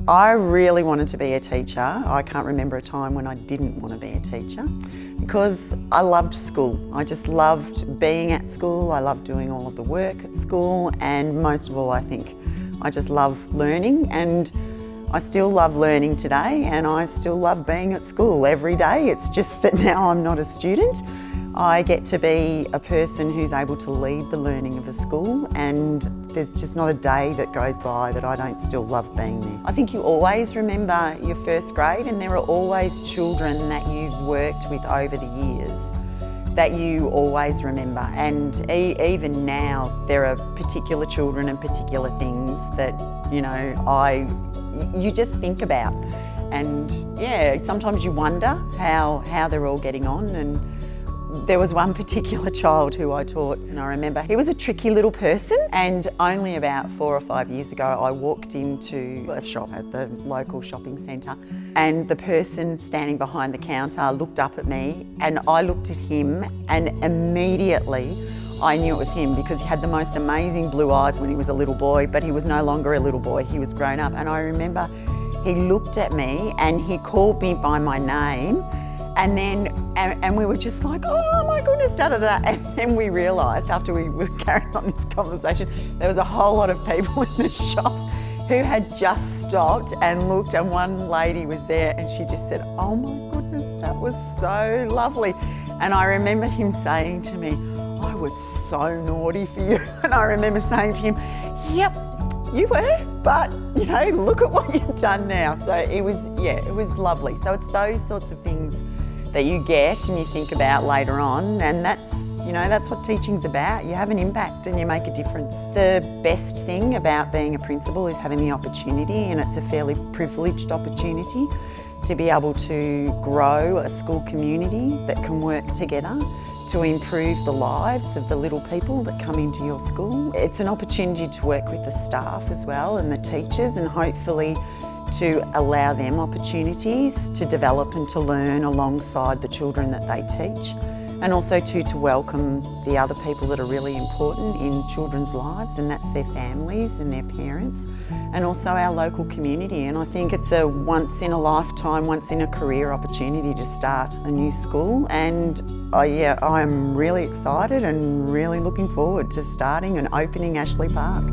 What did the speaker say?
I really wanted to be a teacher. I can't remember a time when I didn't want to be a teacher because I loved school. I just loved being at school. I loved doing all of the work at school, and most of all, I think I just love learning, and I still love learning today, and I still love being at school every day. It's just that now I'm not a student. I get to be a person who's able to lead the learning of a school, and there's just not a day that goes by that I don't still love being there. I think you always remember your first grade, and there are always children that you've worked with over the years that you always remember. And even now, there are particular children and particular things that, you just think about. And yeah, sometimes you wonder how they're all getting on. And there was one particular child who I taught, and I remember he was a tricky little person, and only about 4 or 5 years ago I walked into a shop at the local shopping centre, and the person standing behind the counter looked up at me, and I looked at him, and immediately I knew it was him because he had the most amazing blue eyes when he was a little boy, but he was no longer a little boy, he was grown up. And I remember he looked at me and he called me by my name. And then, and we were just like, oh my goodness, da da da. And then we realised after we were carrying on this conversation, there was a whole lot of people in the shop who had just stopped and looked, and one lady was there and she just said, oh my goodness, that was so lovely. And I remember him saying to me, I was so naughty for you. And I remember saying to him, yep, you were, but look at what you've done now. So it was lovely. So it's those sorts of things that you get and you think about later on, and that's what teaching's about. You have an impact and you make a difference. The best thing about being a principal is having the opportunity, and it's a fairly privileged opportunity, to be able to grow a school community that can work together to improve the lives of the little people that come into your school. It's an opportunity to work with the staff as well and the teachers, and hopefully to allow them opportunities to develop and to learn alongside the children that they teach, and also to welcome the other people that are really important in children's lives, and that's their families and their parents, and also our local community. And I think it's a once in a lifetime, once in a career opportunity to start a new school, and I'm really excited and really looking forward to starting and opening Ashley Park.